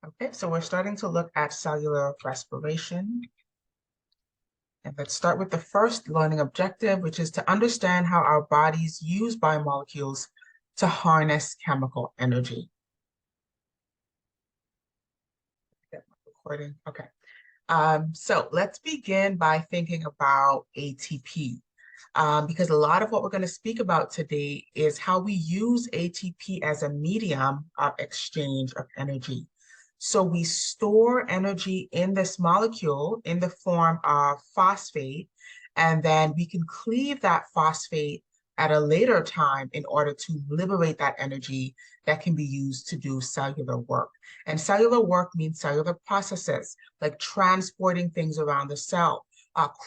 Okay, so we're starting to look at cellular respiration. And let's start with the first learning objective, which is to understand how our bodies use biomolecules to harness chemical energy. Get my recording. Okay. So let's begin by thinking about ATP. Because a lot of what we're going to speak about today is how we use ATP as a medium of exchange of energy. So we store energy in this molecule in the form of phosphate, and then we can cleave that phosphate at a later time in order to liberate that energy that can be used to do cellular work. And cellular work means cellular processes like transporting things around the cell,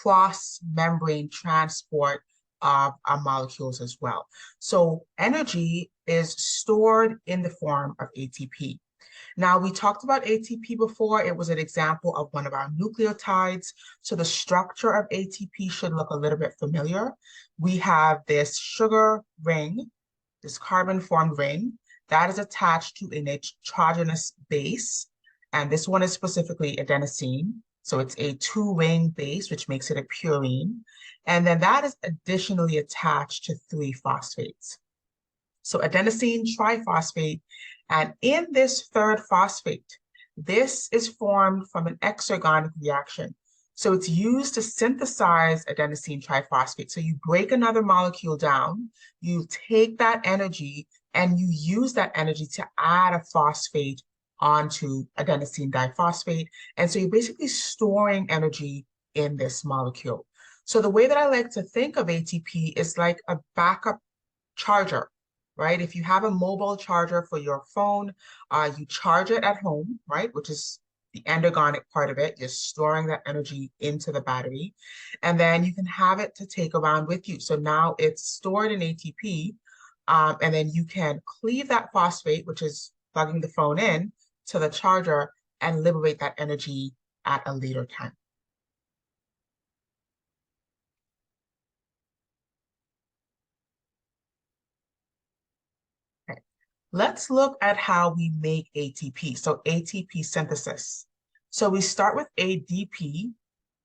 cross-membrane transport of molecules as well. So energy is stored in the form of ATP. Now, we talked about ATP before. It was an example of one of our nucleotides. So the structure of ATP should look a little bit familiar. We have this sugar ring, this carbon-formed ring, that is attached to a nitrogenous base. And this one is specifically adenosine. So it's a two-ring base, which makes it a purine. And then that is additionally attached to three phosphates. So adenosine triphosphate. And in this third phosphate, this is formed from an exergonic reaction. So it's used to synthesize adenosine triphosphate. So you break another molecule down, you take that energy, and you use that energy to add a phosphate onto adenosine diphosphate. And so you're basically storing energy in this molecule. So the way that I like to think of ATP is like a backup charger, right? If you have a mobile charger for your phone, you charge it at home, right? Which is the endergonic part of it. You're storing that energy into the battery. And then you can have it to take around with you. So now it's stored in ATP. And then you can cleave that phosphate, which is plugging the phone in, to the charger and liberate that energy at a later time. Okay. Let's look at how we make ATP. So ATP synthesis. So we start with ADP,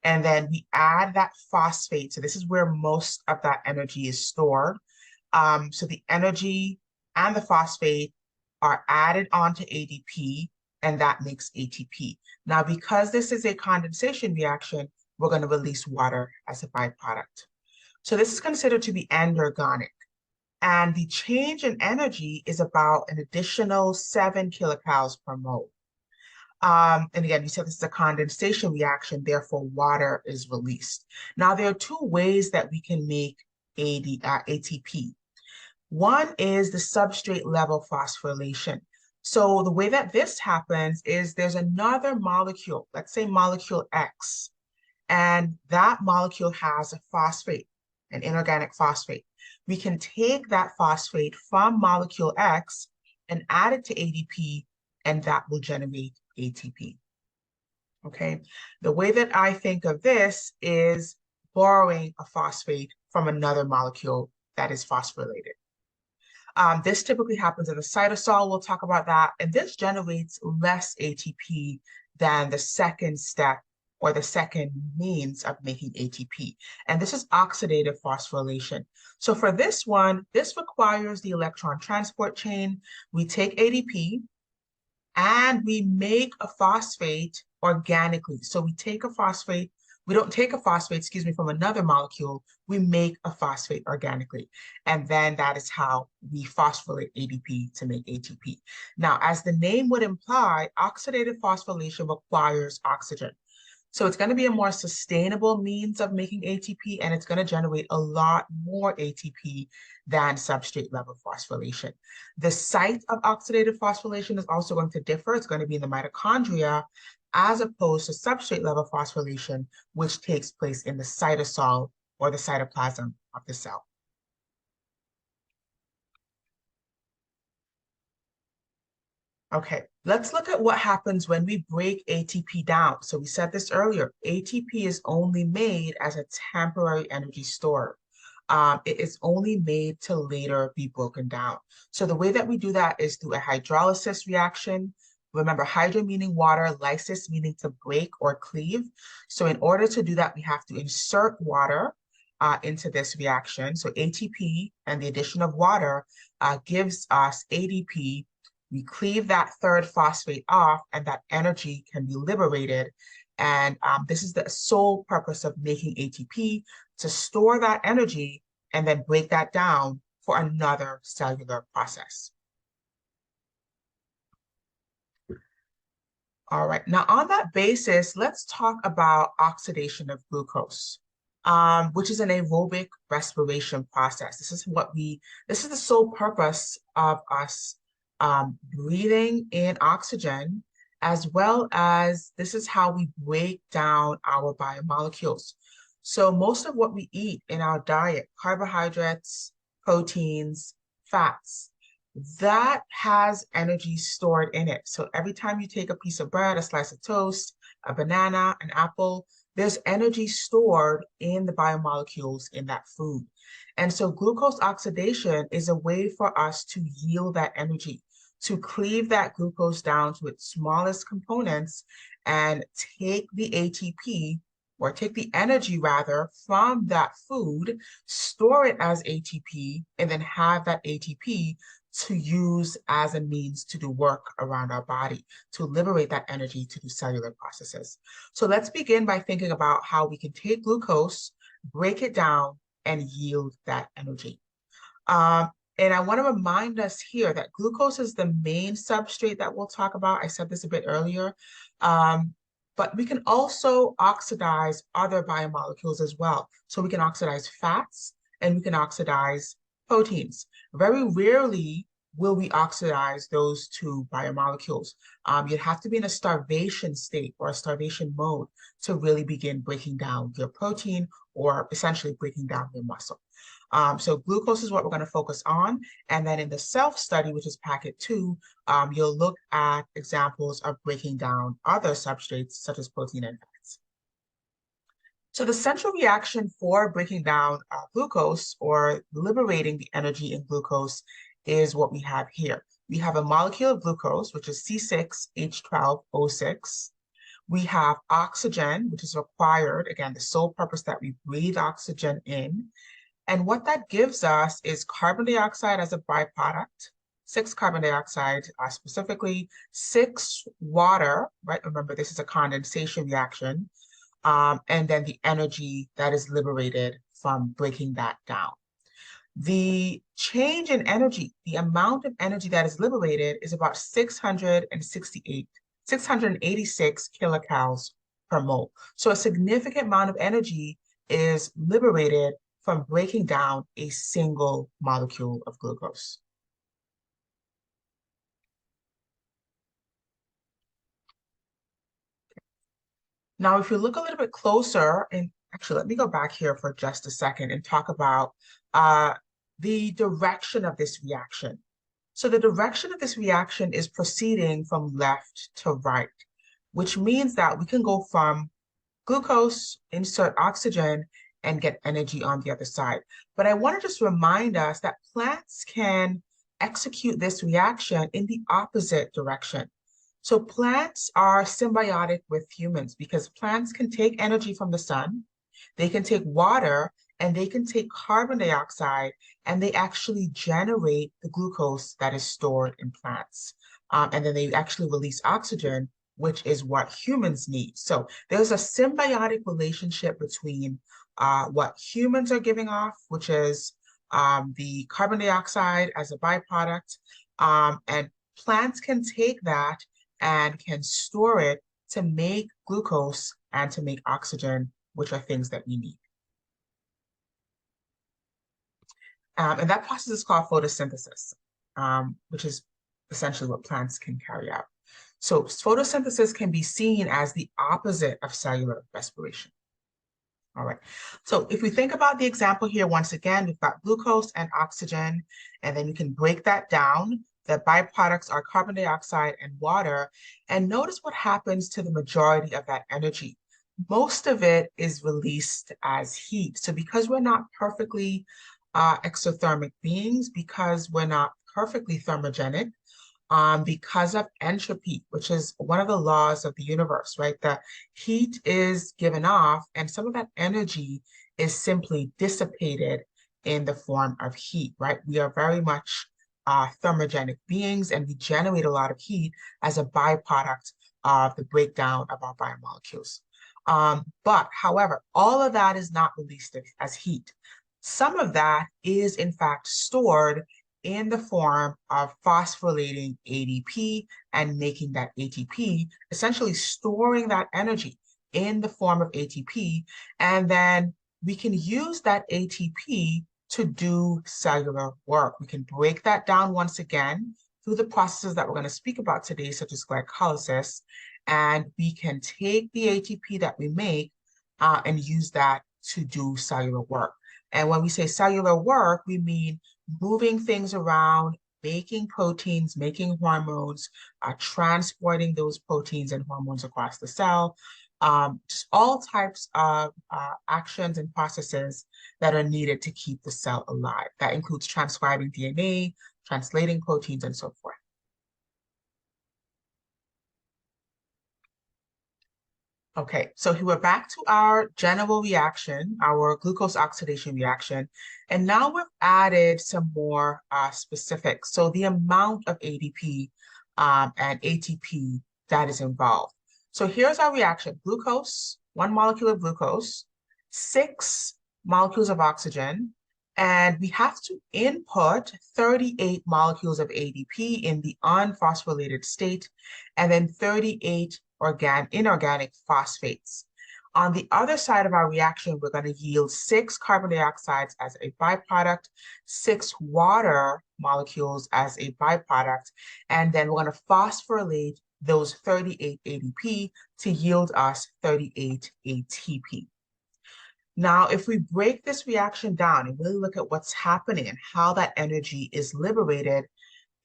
and then we add that phosphate. So this is where most of that energy is stored. So the energy and the phosphate are added onto ADP, and that makes ATP. Now, because this is a condensation reaction, we're going to release water as a byproduct. So this is considered to be endergonic. And the change in energy is about an additional 7 kilocalories per mole. And again, you said this is a condensation reaction, therefore water is released. Now, there are two ways that we can make ATP. One is the substrate level phosphorylation. So the way that this happens is there's another molecule, let's say molecule X, and that molecule has a phosphate, an inorganic phosphate. We can take that phosphate from molecule X and add it to ADP, and that will generate ATP. Okay, the way that I think of this is borrowing a phosphate from another molecule that is phosphorylated. This typically happens in the cytosol. We'll talk about that. And this generates less ATP than the second step or the second means of making ATP. And this is oxidative phosphorylation. So for this one, this requires the electron transport chain. We take ADP and we make a phosphate organically. So we take a phosphate, we don't take a phosphate, excuse me, from another molecule, we make a phosphate organically. And then that is how we phosphorylate ADP to make ATP. Now, as the name would imply, oxidative phosphorylation requires oxygen. So it's going to be a more sustainable means of making ATP, and it's going to generate a lot more ATP than substrate level phosphorylation. The site of oxidative phosphorylation is also going to differ. It's going to be in the mitochondria as opposed to substrate level phosphorylation, which takes place in the cytosol or the cytoplasm of the cell. Okay, let's look at what happens when we break ATP down. So we said this earlier, ATP is only made as a temporary energy store. It is only made to later be broken down. So the way that we do that is through a hydrolysis reaction. Remember, hydro meaning water, lysis meaning to break or cleave. So in order to do that, we have to insert water into this reaction. So ATP and the addition of water gives us ADP. We cleave that third phosphate off, and that energy can be liberated. And this is the sole purpose of making ATP, to store that energy and then break that down for another cellular process. All right, now on that basis, let's talk about oxidation of glucose, which is an aerobic respiration process. This is the sole purpose of us breathing in oxygen, as well as this is how we break down our biomolecules. So most of what we eat in our diet, carbohydrates, proteins, fats, that has energy stored in it. So every time you take a piece of bread, a slice of toast, a banana, an apple, there's energy stored in the biomolecules in that food. And so glucose oxidation is a way for us to yield that energy, to cleave that glucose down to its smallest components and take the ATP, or take the energy rather, from that food, store it as ATP, and then have that ATP to use as a means to do work around our body, to liberate that energy to do cellular processes. So let's begin by thinking about how we can take glucose, break it down, and yield that energy. And I want to remind us here that glucose is the main substrate that we'll talk about. I said this a bit earlier. But we can also oxidize other biomolecules as well. So we can oxidize fats and we can oxidize proteins. Very rarely will we oxidize those two biomolecules. You'd have to be in a starvation state or a starvation mode to really begin breaking down your protein, or essentially breaking down your muscle. So glucose is what we're going to focus on. And then in the self-study, which is packet 2, you'll look at examples of breaking down other substrates such as protein and fats. So the central reaction for breaking down glucose, or liberating the energy in glucose, is what we have here. We have a molecule of glucose, which is C6H12O6. We have oxygen, which is required, again, the sole purpose that we breathe oxygen in. And what that gives us is carbon dioxide as a byproduct, 6 carbon dioxide specifically, 6 water, right? Remember, this is a condensation reaction. And then the energy that is liberated from breaking that down. The change in energy, the amount of energy that is liberated, is about 686 kilocalories per mole. So a significant amount of energy is liberated from breaking down a single molecule of glucose. Now, if you look a little bit closer, and actually, let me go back here for just a second and talk about the direction of this reaction. So the direction of this reaction is proceeding from left to right, which means that we can go from glucose, insert oxygen, and get energy on the other side. But I want to just remind us that plants can execute this reaction in the opposite direction. So plants are symbiotic with humans because plants can take energy from the sun, they can take water, and they can take carbon dioxide, and they actually generate the glucose that is stored in plants. And then they actually release oxygen, which is what humans need. So there's a symbiotic relationship between what humans are giving off, which is the carbon dioxide as a byproduct, and plants can take that and can store it to make glucose and to make oxygen, which are things that we need. And that process is called photosynthesis, which is essentially what plants can carry out. So photosynthesis can be seen as the opposite of cellular respiration. All right, so if we think about the example here, once again, we've got glucose and oxygen, and then we can break that down. The byproducts are carbon dioxide and water. And notice what happens to the majority of that energy. Most of it is released as heat. So because we're not perfectly exothermic beings, because we're not perfectly thermogenic, because of entropy, which is one of the laws of the universe, right? The heat is given off, and some of that energy is simply dissipated in the form of heat, right? We are very much thermogenic beings, and we generate a lot of heat as a byproduct of the breakdown of our biomolecules. But however, all of that is not released as heat. Some of that is in fact stored in the form of phosphorylating ADP and making that ATP, essentially storing that energy in the form of ATP. And then we can use that ATP to do cellular work. We can break that down once again through the processes that we're going to speak about today, such as glycolysis. And we can take the ATP that we make and use that to do cellular work. And when we say cellular work, we mean moving things around, making proteins, making hormones, transporting those proteins and hormones across the cell, just all types of actions and processes that are needed to keep the cell alive. That includes transcribing DNA, translating proteins, and so forth. Okay, so we're back to our general reaction, our glucose oxidation reaction, and now we've added some more specifics. So the amount of ADP and ATP that is involved. So here's our reaction: glucose, 1 molecule of glucose, 6 molecules of oxygen, and we have to input 38 molecules of ADP in the unphosphorylated state, and then 38 inorganic phosphates. On the other side of our reaction, we're going to yield 6 carbon dioxides as a byproduct, 6 water molecules as a byproduct, and then we're going to phosphorylate those 38 ADP to yield us 38 ATP. Now, if we break this reaction down and really look at what's happening and how that energy is liberated,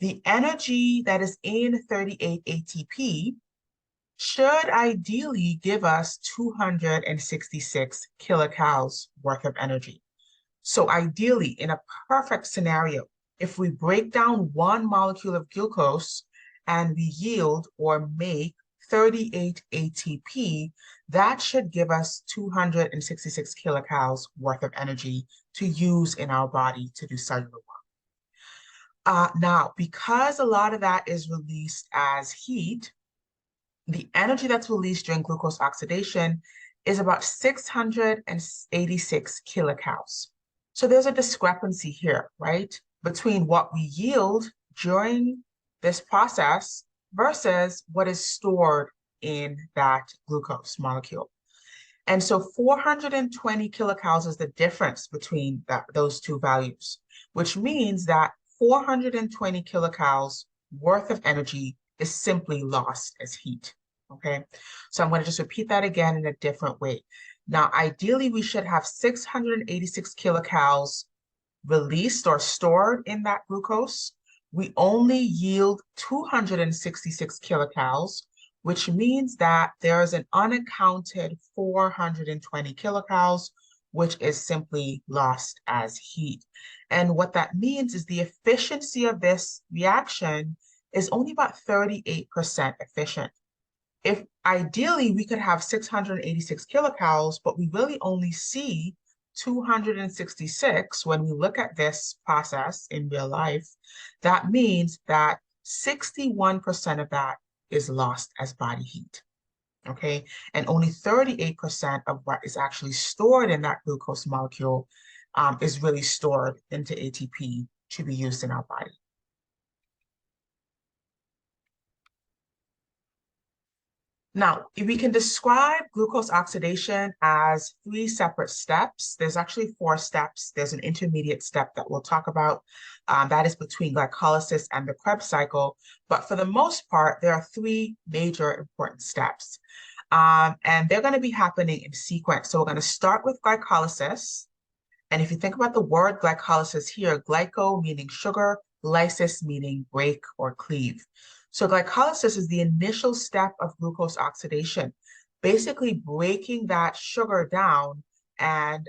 the energy that is in 38 ATP should ideally give us 266 kilocalories worth of energy. So ideally, in a perfect scenario, if we break down 1 molecule of glucose and we yield or make 38 ATP, that should give us 266 kilocalories worth of energy to use in our body to do cellular work. Now, because a lot of that is released as heat, the energy that's released during glucose oxidation is about 686 kilocalories. So there's a discrepancy here, right, between what we yield during this process versus what is stored in that glucose molecule. And so 420 kilocalories is the difference between those two values, which means that 420 kilocalories worth of energy is simply lost as heat, okay? So I'm going to just repeat that again in a different way. Now, ideally, we should have 686 kilocalories released or stored in that glucose. We only yield 266 kilocalories, which means that there is an unaccounted 420 kilocalories, which is simply lost as heat. And what that means is the efficiency of this reaction is only about 38% efficient. If ideally we could have 686 kilocalories, but we really only see 266 when we look at this process in real life, that means that 61% of that is lost as body heat, okay? And only 38% of what is actually stored in that glucose molecule is really stored into ATP to be used in our body. Now, we can describe glucose oxidation as 3 separate steps. There's actually 4 steps. There's an intermediate step that we'll talk about. That is between glycolysis and the Krebs cycle. But for the most part, there are 3 major important steps. And they're going to be happening in sequence. So we're going to start with glycolysis. And if you think about the word glycolysis here, glyco meaning sugar, lysis meaning break or cleave. So glycolysis is the initial step of glucose oxidation, basically breaking that sugar down, and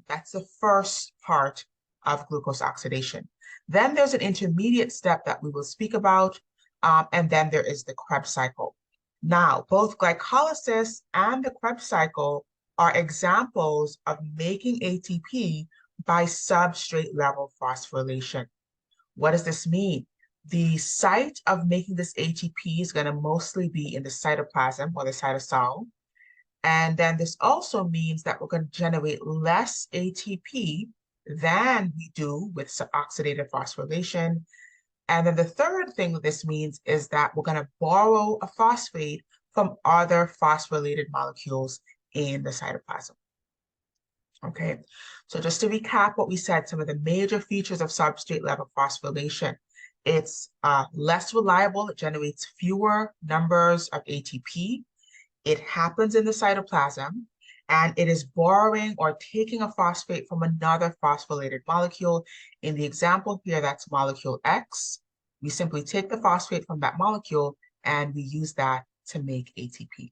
that's the first part of glucose oxidation. Then there's an intermediate step that we will speak about. And then there is the Krebs cycle. Now, both glycolysis and the Krebs cycle are examples of making ATP by substrate level phosphorylation. What does this mean? The site of making this ATP is going to mostly be in the cytoplasm or the cytosol. And then this also means that we're going to generate less ATP than we do with oxidative phosphorylation. And then the third thing that this means is that we're going to borrow a phosphate from other phosphorylated molecules in the cytoplasm. Okay, so just to recap what we said, some of the major features of substrate level phosphorylation. It's less reliable, it generates fewer numbers of ATP. It happens in the cytoplasm, and it is borrowing or taking a phosphate from another phosphorylated molecule. In the example here, that's molecule X. We simply take the phosphate from that molecule, and we use that to make ATP.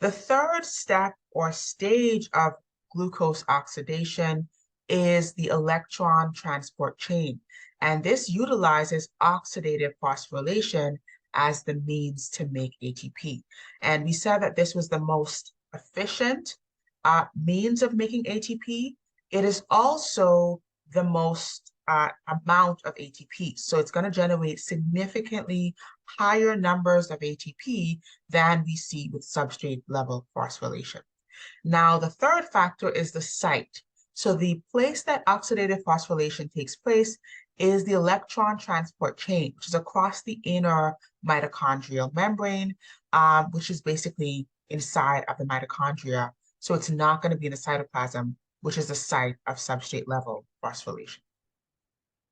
The third step or stage of glucose oxidation is the electron transport chain. And this utilizes oxidative phosphorylation as the means to make ATP. And we said that this was the most efficient means of making ATP. It is also the most amount of ATP. So it's going to generate significantly higher numbers of ATP than we see with substrate level phosphorylation. Now, the third factor is the site. So the place that oxidative phosphorylation takes place is the electron transport chain, which is across the inner mitochondrial membrane, which is basically inside of the mitochondria. So it's not going to be in the cytoplasm, which is the site of substrate level phosphorylation.